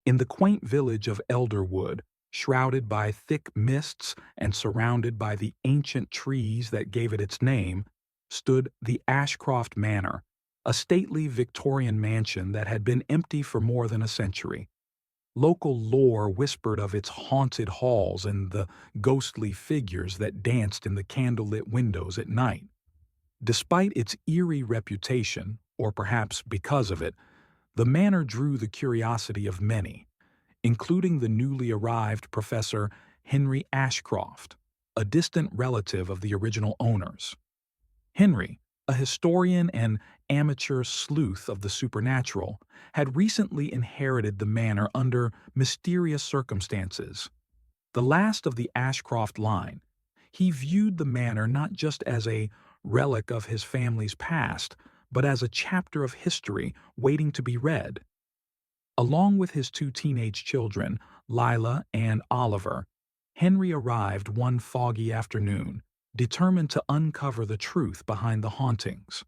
In the quaint village of Elderwood, shrouded by thick mists and surrounded by the ancient trees that gave it its name, stood the Ashcroft Manor, a stately Victorian mansion that had been empty for more than a century. Local lore whispered of its haunted halls and the ghostly figures that danced in the candlelit windows at night. Despite its eerie reputation, or perhaps because of it, the manor drew the curiosity of many, including the newly arrived Professor Henry Ashcroft, a distant relative of the original owners. Henry, a historian and amateur sleuth of the supernatural, had recently inherited the manor under mysterious circumstances. The last of the Ashcroft line, he viewed the manor not just as a relic of his family's past, but as a chapter of history waiting to be read. Along with his two teenage children, Lila and Oliver, Henry arrived one foggy afternoon, determined to uncover the truth behind the hauntings.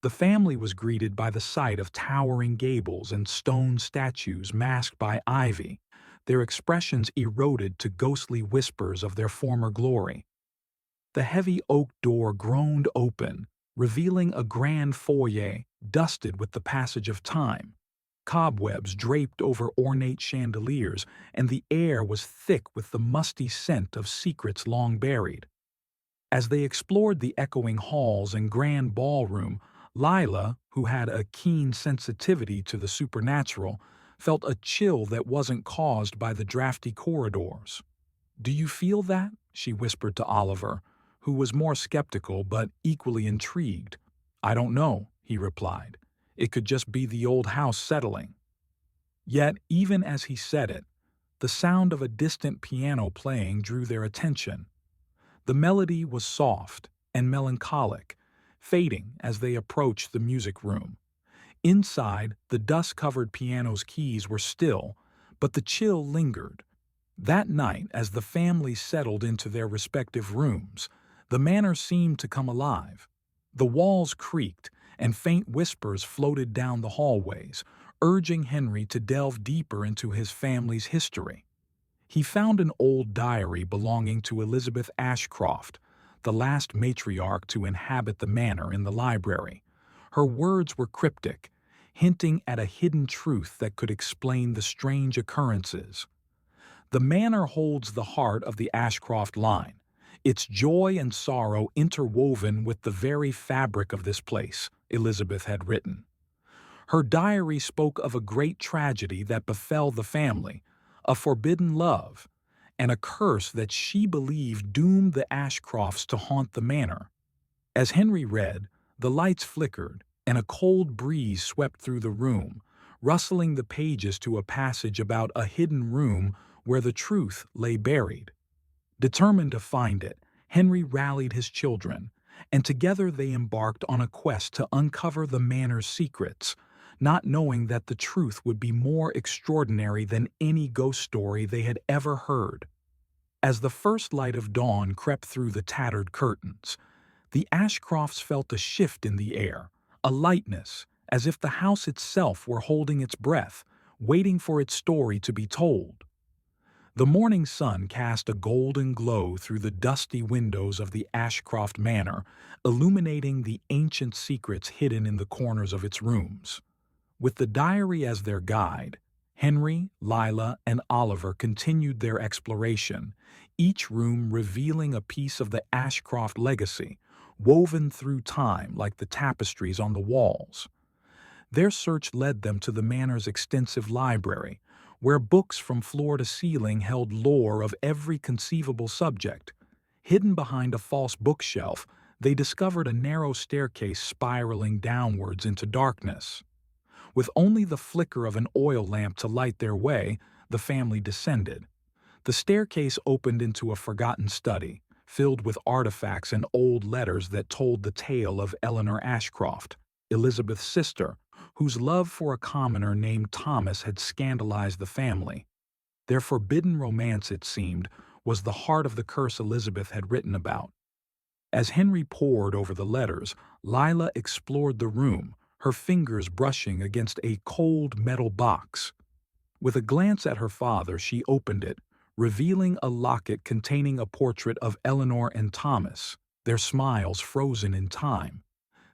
The family was greeted by the sight of towering gables and stone statues masked by ivy, their expressions eroded to ghostly whispers of their former glory. The heavy oak door groaned open, revealing a grand foyer dusted with the passage of time. Cobwebs draped over ornate chandeliers, and the air was thick with the musty scent of secrets long buried. As they explored the echoing halls and grand ballroom, Lila, who had a keen sensitivity to the supernatural, felt a chill that wasn't caused by the drafty corridors. "Do you feel that?" she whispered to Oliver, who was more skeptical but equally intrigued. "I don't know," he replied. "It could just be the old house settling." Yet, even as he said it, the sound of a distant piano playing drew their attention. The melody was soft and melancholic, fading as they approached the music room. Inside, the dust-covered piano's keys were still, but the chill lingered. That night, as the family settled into their respective rooms, the manor seemed to come alive. The walls creaked, and faint whispers floated down the hallways, urging Henry to delve deeper into his family's history. He found an old diary belonging to Elizabeth Ashcroft, the last matriarch to inhabit the manor, in the library. Her words were cryptic, hinting at a hidden truth that could explain the strange occurrences. The manor holds the heart of the Ashcroft line, its joy and sorrow interwoven with the very fabric of this place, Elizabeth had written. Her diary spoke of a great tragedy that befell the family, a forbidden love, and a curse that she believed doomed the Ashcrofts to haunt the manor. As Henry read, the lights flickered, and a cold breeze swept through the room, rustling the pages to a passage about a hidden room where the truth lay buried. Determined to find it, Henry rallied his children, and together they embarked on a quest to uncover the manor's secrets, not knowing that the truth would be more extraordinary than any ghost story they had ever heard. As the first light of dawn crept through the tattered curtains, the Ashcrofts felt a shift in the air, a lightness, as if the house itself were holding its breath, waiting for its story to be told. The morning sun cast a golden glow through the dusty windows of the Ashcroft Manor, illuminating the ancient secrets hidden in the corners of its rooms. With the diary as their guide, Henry, Lila, and Oliver continued their exploration, each room revealing a piece of the Ashcroft legacy, woven through time like the tapestries on the walls. Their search led them to the manor's extensive library, where books from floor to ceiling held lore of every conceivable subject. Hidden behind a false bookshelf, they discovered a narrow staircase spiraling downwards into darkness. With only the flicker of an oil lamp to light their way, the family descended. The staircase opened into a forgotten study, filled with artifacts and old letters that told the tale of Eleanor Ashcroft, Elizabeth's sister, whose love for a commoner named Thomas had scandalized the family. Their forbidden romance, it seemed, was the heart of the curse Elizabeth had written about. As Henry pored over the letters, Lila explored the room, her fingers brushing against a cold metal box. With a glance at her father, she opened it, revealing a locket containing a portrait of Eleanor and Thomas, their smiles frozen in time.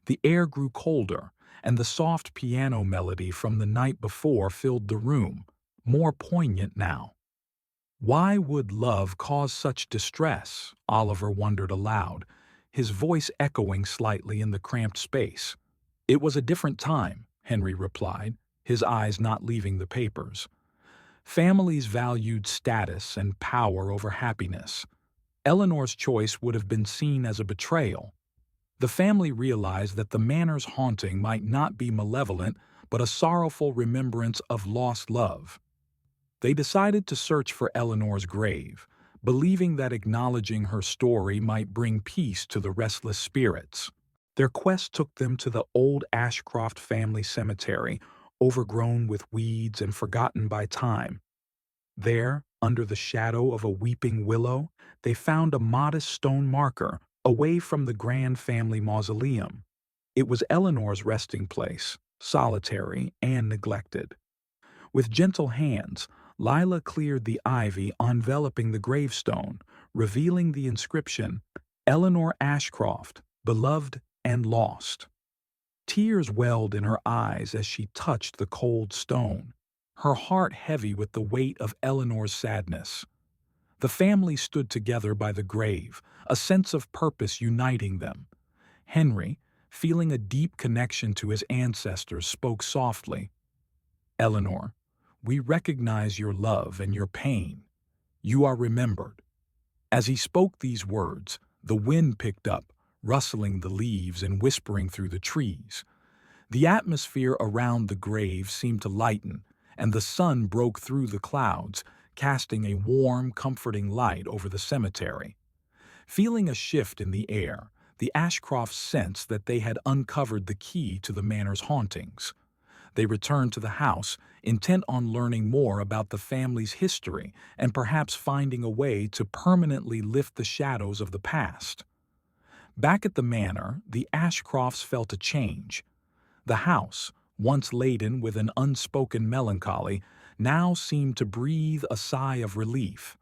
The air grew colder, and the soft piano melody from the night before filled the room, more poignant now. Why would love cause such distress? Oliver wondered aloud, his voice echoing slightly in the cramped space. It was a different time, Henry replied, his eyes not leaving the papers. Families valued status and power over happiness. Eleanor's choice would have been seen as a betrayal. The family realized that the manor's haunting might not be malevolent, but a sorrowful remembrance of lost love. They decided to search for Eleanor's grave, believing that acknowledging her story might bring peace to the restless spirits. Their quest took them to the old Ashcroft family cemetery, overgrown with weeds and forgotten by time. There, under the shadow of a weeping willow, they found a modest stone marker, away from the grand family mausoleum. It was Eleanor's resting place, solitary and neglected. With gentle hands, Lila cleared the ivy enveloping the gravestone, revealing the inscription, Eleanor Ashcroft, beloved and lost. Tears welled in her eyes as she touched the cold stone, her heart heavy with the weight of Eleanor's sadness. The family stood together by the grave, a sense of purpose uniting them. Henry, feeling a deep connection to his ancestors, spoke softly, Eleanor, we recognize your love and your pain. You are remembered. As he spoke these words, the wind picked up, rustling the leaves and whispering through the trees. The atmosphere around the grave seemed to lighten, and the sun broke through the clouds, casting a warm, comforting light over the cemetery. Feeling a shift in the air, the Ashcrofts sensed that they had uncovered the key to the manor's hauntings. They returned to the house, intent on learning more about the family's history and perhaps finding a way to permanently lift the shadows of the past. Back at the manor, the Ashcrofts felt a change. The house, once laden with an unspoken melancholy, now seemed to breathe a sigh of relief,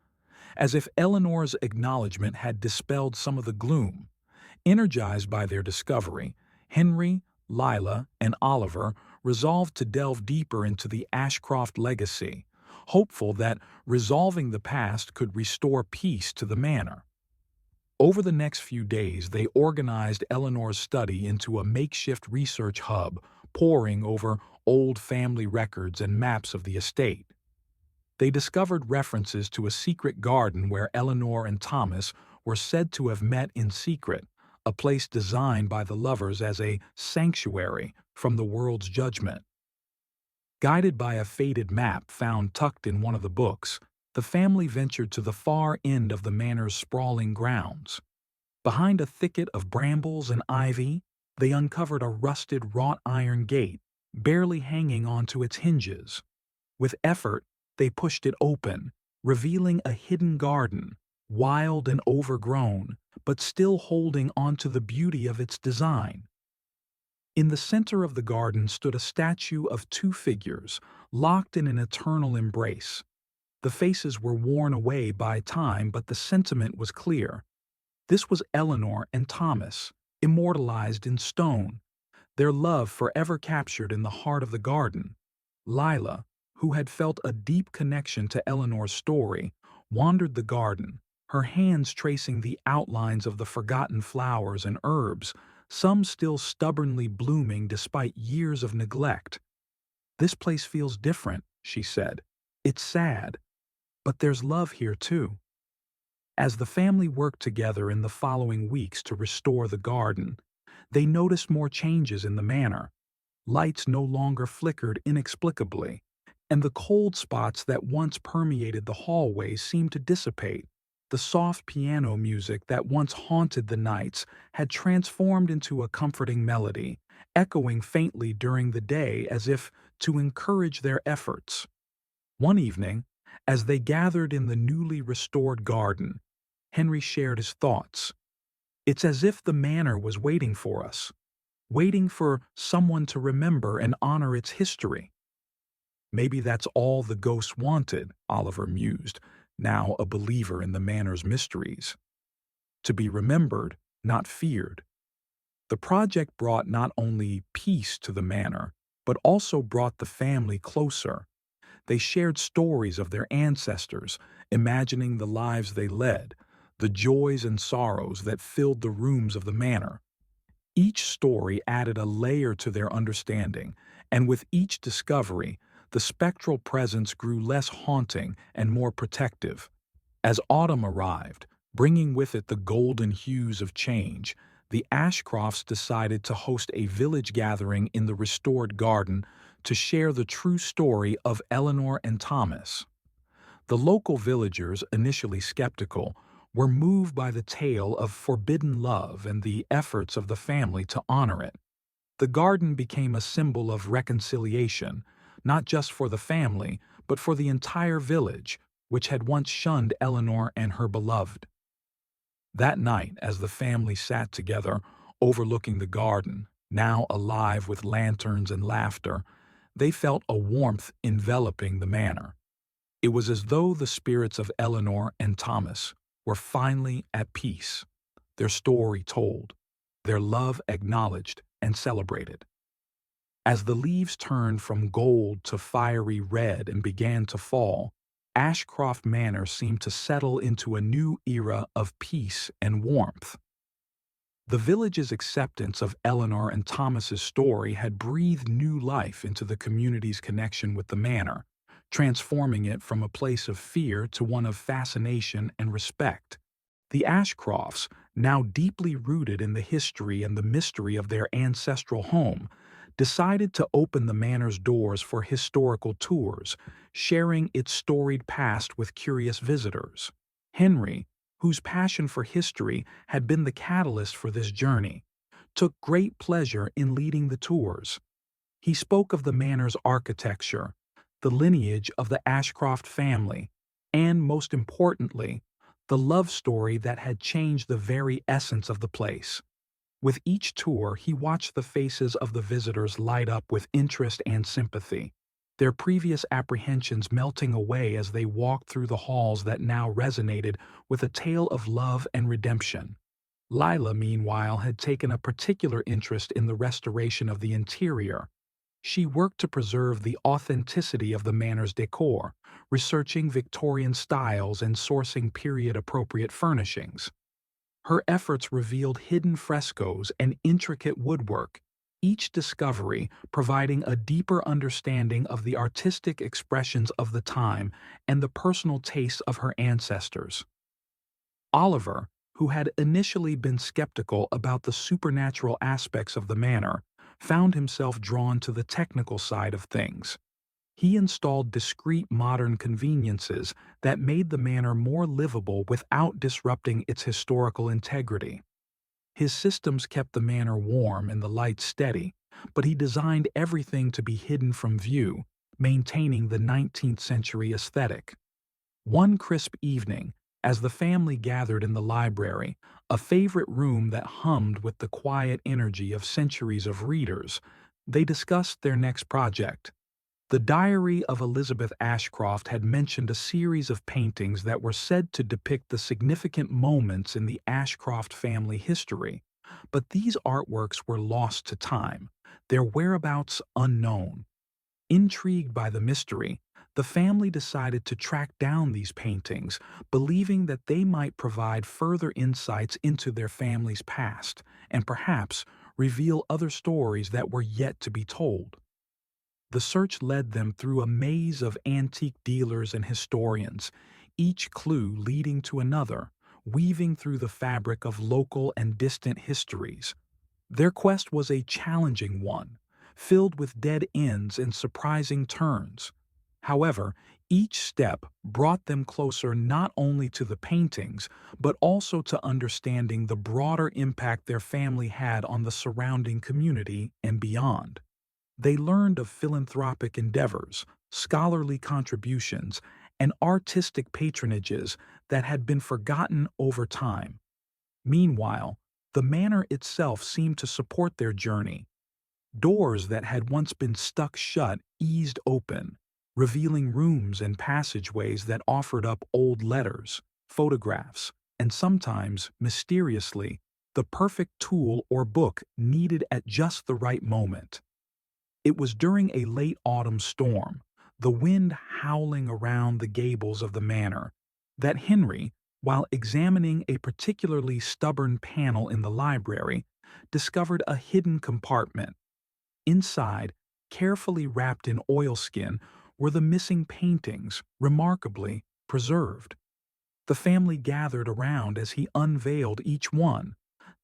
as if Eleanor's acknowledgement had dispelled some of the gloom. Energized by their discovery, Henry, Lila, and Oliver resolved to delve deeper into the Ashcroft legacy, hopeful that resolving the past could restore peace to the manor. Over the next few days, they organized Eleanor's study into a makeshift research hub, poring over old family records and maps of the estate. They discovered references to a secret garden where Eleanor and Thomas were said to have met in secret, a place designed by the lovers as a sanctuary from the world's judgment. Guided by a faded map found tucked in one of the books, the family ventured to the far end of the manor's sprawling grounds. Behind a thicket of brambles and ivy, they uncovered a rusted wrought iron gate, barely hanging onto its hinges. With effort, they pushed it open, revealing a hidden garden, wild and overgrown, but still holding onto the beauty of its design. In the center of the garden stood a statue of two figures, locked in an eternal embrace. The faces were worn away by time, but the sentiment was clear. This was Eleanor and Thomas, immortalized in stone, their love forever captured in the heart of the garden. Lila, who had felt a deep connection to Eleanor's story, wandered the garden, her hands tracing the outlines of the forgotten flowers and herbs, some still stubbornly blooming despite years of neglect. "This place feels different," she said. "It's sad, but there's love here too." As the family worked together in the following weeks to restore the garden, they noticed more changes in the manor. Lights no longer flickered inexplicably, and the cold spots that once permeated the hallways seemed to dissipate. The soft piano music that once haunted the nights had transformed into a comforting melody, echoing faintly during the day as if to encourage their efforts. One evening, as they gathered in the newly restored garden, Henry shared his thoughts. "It's as if the manor was waiting for us, waiting for someone to remember and honor its history." Maybe that's all the ghosts wanted, Oliver mused, now a believer in the manor's mysteries. To be remembered, not feared. The project brought not only peace to the manor, but also brought the family closer. They shared stories of their ancestors, imagining the lives they led, the joys and sorrows that filled the rooms of the manor. Each story added a layer to their understanding, and with each discovery, the spectral presence grew less haunting and more protective. As autumn arrived, bringing with it the golden hues of change, the Ashcrofts decided to host a village gathering in the restored garden to share the true story of Eleanor and Thomas. The local villagers, initially skeptical, were moved by the tale of forbidden love and the efforts of the family to honor it. The garden became a symbol of reconciliation, not just for the family, but for the entire village, which had once shunned Eleanor and her beloved. That night, as the family sat together, overlooking the garden, now alive with lanterns and laughter, they felt a warmth enveloping the manor. It was as though the spirits of Eleanor and Thomas were finally at peace, their story told, their love acknowledged and celebrated. As the leaves turned from gold to fiery red and began to fall, Ashcroft Manor seemed to settle into a new era of peace and warmth. The village's acceptance of Eleanor and Thomas's story had breathed new life into the community's connection with the manor, transforming it from a place of fear to one of fascination and respect. The Ashcrofts, now deeply rooted in the history and the mystery of their ancestral home, decided to open the manor's doors for historical tours, sharing its storied past with curious visitors. Henry, whose passion for history had been the catalyst for this journey, took great pleasure in leading the tours. He spoke of the manor's architecture, the lineage of the Ashcroft family, and, most importantly, the love story that had changed the very essence of the place. With each tour, he watched the faces of the visitors light up with interest and sympathy, their previous apprehensions melting away as they walked through the halls that now resonated with a tale of love and redemption. Lila, meanwhile, had taken a particular interest in the restoration of the interior. She worked to preserve the authenticity of the manor's decor, researching Victorian styles and sourcing period-appropriate furnishings. Her efforts revealed hidden frescoes and intricate woodwork, each discovery providing a deeper understanding of the artistic expressions of the time and the personal tastes of her ancestors. Oliver, who had initially been skeptical about the supernatural aspects of the manor, found himself drawn to the technical side of things. He installed discreet modern conveniences that made the manor more livable without disrupting its historical integrity. His systems kept the manor warm and the lights steady, but he designed everything to be hidden from view, maintaining the 19th century aesthetic. One crisp evening, as the family gathered in the library, a favorite room that hummed with the quiet energy of centuries of readers, they discussed their next project. The Diary of Elizabeth Ashcroft had mentioned a series of paintings that were said to depict the significant moments in the Ashcroft family history, but these artworks were lost to time, their whereabouts unknown. Intrigued by the mystery, the family decided to track down these paintings, believing that they might provide further insights into their family's past and perhaps reveal other stories that were yet to be told. The search led them through a maze of antique dealers and historians, each clue leading to another, weaving through the fabric of local and distant histories. Their quest was a challenging one, filled with dead ends and surprising turns. However, each step brought them closer not only to the paintings, but also to understanding the broader impact their family had on the surrounding community and beyond. They learned of philanthropic endeavors, scholarly contributions, and artistic patronages that had been forgotten over time. Meanwhile, the manor itself seemed to support their journey. Doors that had once been stuck shut eased open, revealing rooms and passageways that offered up old letters, photographs, and sometimes, mysteriously, the perfect tool or book needed at just the right moment. It was during a late autumn storm, the wind howling around the gables of the manor, that Henry, while examining a particularly stubborn panel in the library, discovered a hidden compartment. Inside, carefully wrapped in oilskin, were the missing paintings, remarkably preserved. The family gathered around as he unveiled each one,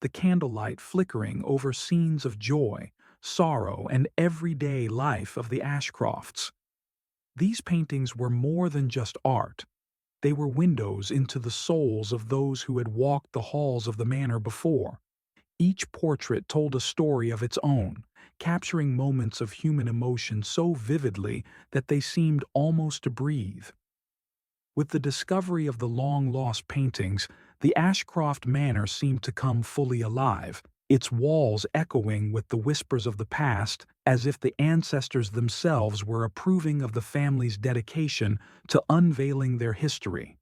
the candlelight flickering over scenes of joy, sorrow, and everyday life of the Ashcrofts. These paintings were more than just art. They were windows into the souls of those who had walked the halls of the manor before. Each portrait told a story of its own, capturing moments of human emotion so vividly that they seemed almost to breathe. With the discovery of the long-lost paintings, the Ashcroft Manor seemed to come fully alive, its walls echoing with the whispers of the past, as if the ancestors themselves were approving of the family's dedication to unveiling their history.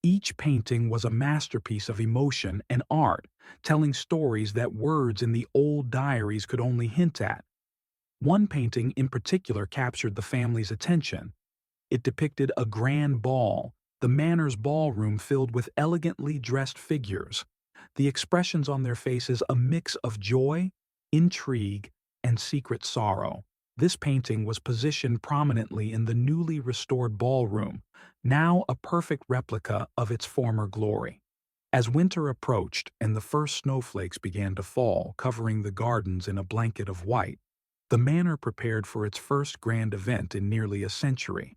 Each painting was a masterpiece of emotion and art, telling stories that words in the old diaries could only hint at. One painting in particular captured the family's attention. It depicted a grand ball, the manor's ballroom filled with elegantly dressed figures, the expressions on their faces a mix of joy, intrigue, and secret sorrow. This painting was positioned prominently in the newly restored ballroom, now a perfect replica of its former glory. As winter approached and the first snowflakes began to fall, covering the gardens in a blanket of white, the manor prepared for its first grand event in nearly a century.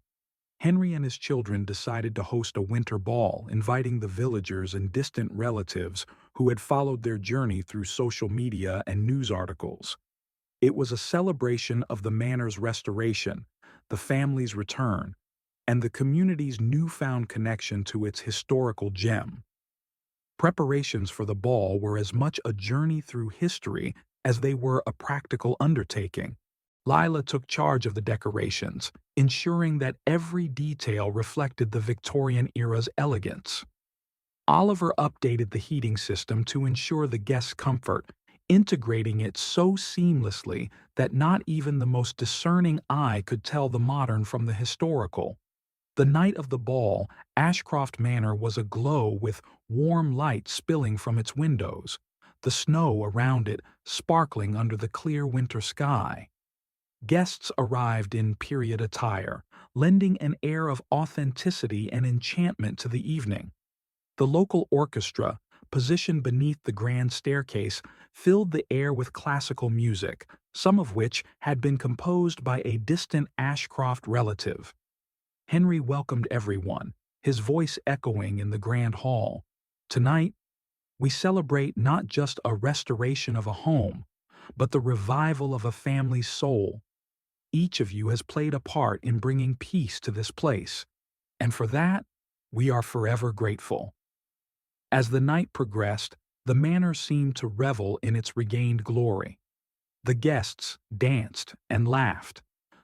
Henry and his children decided to host a winter ball, inviting the villagers and distant relatives who had followed their journey through social media and news articles. It was a celebration of the manor's restoration, the family's return, and the community's newfound connection to its historical gem. Preparations for the ball were as much a journey through history as they were a practical undertaking. Lila took charge of the decorations, ensuring that every detail reflected the Victorian era's elegance. Oliver updated the heating system to ensure the guests' comfort, integrating it so seamlessly that not even the most discerning eye could tell the modern from the historical. The night of the ball, Ashcroft Manor was aglow with warm light spilling from its windows, the snow around it sparkling under the clear winter sky. Guests arrived in period attire, lending an air of authenticity and enchantment to the evening. The local orchestra, positioned beneath the grand staircase, filled the air with classical music, some of which had been composed by a distant Ashcroft relative. Henry welcomed everyone, his voice echoing in the grand hall. Tonight, we celebrate not just a restoration of a home, but the revival of a family's soul. Each of you has played a part in bringing peace to this place, and for that, we are forever grateful. As the night progressed, the manor seemed to revel in its regained glory. The guests danced and laughed,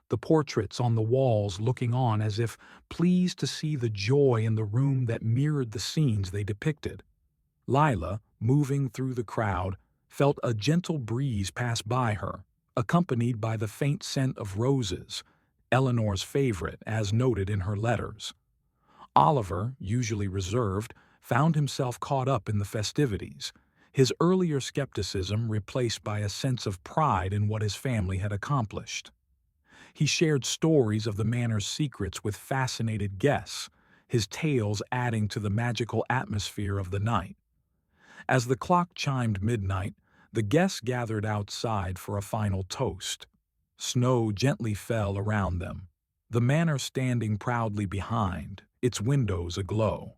the portraits on the walls looking on as if pleased to see the joy in the room that mirrored the scenes they depicted. Lila, moving through the crowd, felt a gentle breeze pass by her, accompanied by the faint scent of roses, Eleanor's favorite as noted in her letters. Oliver, usually reserved, found himself caught up in the festivities, his earlier skepticism replaced by a sense of pride in what his family had accomplished. He shared stories of the manor's secrets with fascinated guests, his tales adding to the magical atmosphere of the night. As the clock chimed midnight, the guests gathered outside for a final toast. Snow gently fell around them, the manor standing proudly behind, its windows aglow.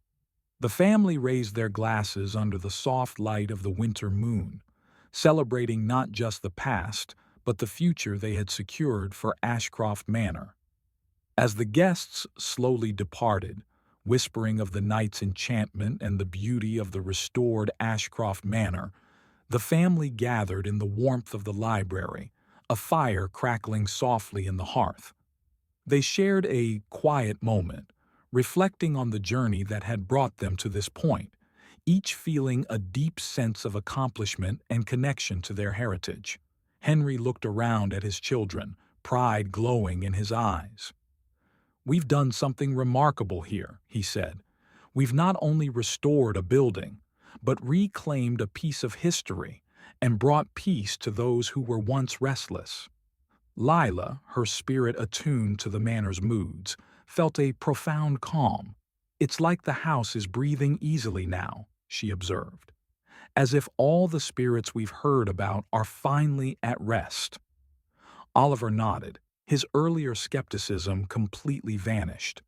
The family raised their glasses under the soft light of the winter moon, celebrating not just the past, but the future they had secured for Ashcroft Manor. As the guests slowly departed, whispering of the night's enchantment and the beauty of the restored Ashcroft Manor, the family gathered in the warmth of the library, a fire crackling softly in the hearth. They shared a quiet moment, reflecting on the journey that had brought them to this point, each feeling a deep sense of accomplishment and connection to their heritage. Henry looked around at his children, pride glowing in his eyes. "We've done something remarkable here," he said. "We've not only restored a building, but reclaimed a piece of history and brought peace to those who were once restless." Lila, her spirit attuned to the manor's moods, felt a profound calm. "It's like the house is breathing easily now," she observed, "as if all the spirits we've heard about are finally at rest." Oliver nodded. His earlier skepticism completely vanished.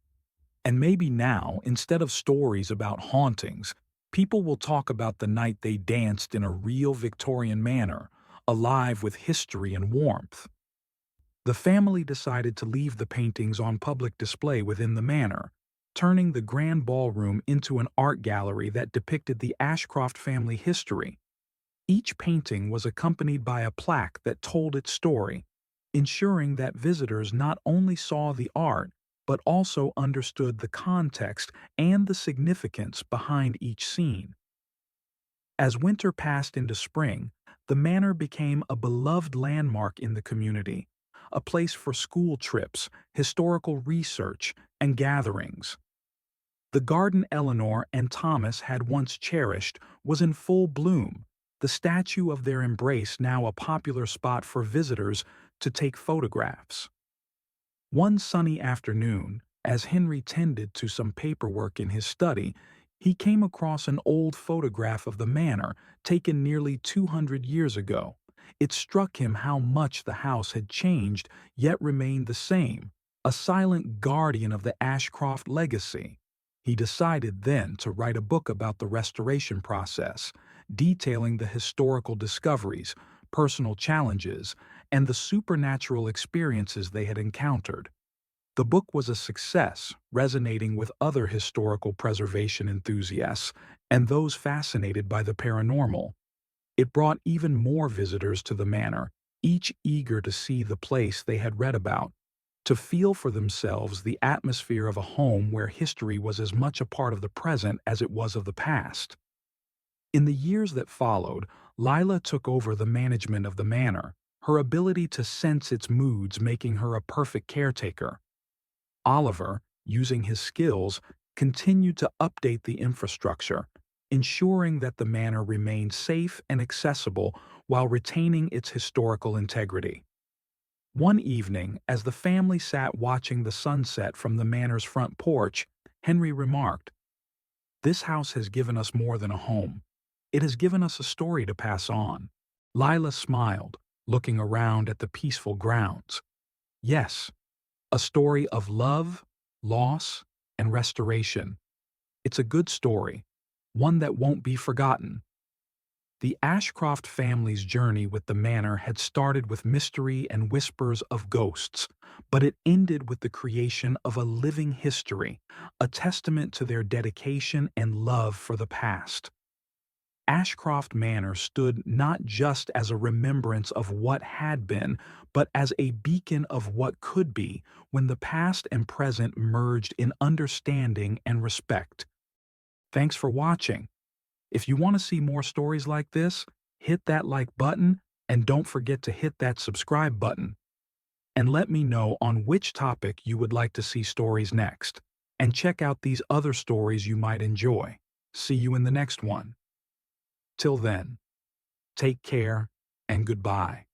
"And maybe now, instead of stories about hauntings, people will talk about the night they danced in a real Victorian manor, alive with history and warmth." The family decided to leave the paintings on public display within the manor, turning the grand ballroom into an art gallery that depicted the Ashcroft family history. Each painting was accompanied by a plaque that told its story, ensuring that visitors not only saw the art, but also understood the context and the significance behind each scene. As winter passed into spring, the manor became a beloved landmark in the community, a place for school trips, historical research, and gatherings. The garden Eleanor and Thomas had once cherished was in full bloom, the statue of their embrace now a popular spot for visitors to take photographs. One sunny afternoon, as Henry tended to some paperwork in his study, he came across an old photograph of the manor taken nearly 200 years ago. It struck him how much the house had changed yet remained the same, a silent guardian of the Ashcroft legacy. He decided then to write a book about the restoration process, detailing the historical discoveries, personal challenges, and the supernatural experiences they had encountered. The book was a success, resonating with other historical preservation enthusiasts and those fascinated by the paranormal. It brought even more visitors to the manor, each eager to see the place they had read about, to feel for themselves the atmosphere of a home where history was as much a part of the present as it was of the past. In the years that followed, Lila took over the management of the manor, her ability to sense its moods making her a perfect caretaker. Oliver, using his skills, continued to update the infrastructure, ensuring that the manor remained safe and accessible while retaining its historical integrity. One evening, as the family sat watching the sunset from the manor's front porch, Henry remarked, "This house has given us more than a home. It has given us a story to pass on." Lila smiled, looking around at the peaceful grounds. "Yes, a story of love, loss, and restoration. It's a good story, one that won't be forgotten." The Ashcroft family's journey with the manor had started with mystery and whispers of ghosts, but it ended with the creation of a living history, a testament to their dedication and love for the past. Ashcroft Manor stood not just as a remembrance of what had been, but as a beacon of what could be when the past and present merged in understanding and respect. Thanks for watching. If you want to see more stories like this, hit that like button and don't forget to hit that subscribe button. And let me know on which topic you would like to see stories next. And check out these other stories you might enjoy. See you in the next one. Till then, take care and goodbye.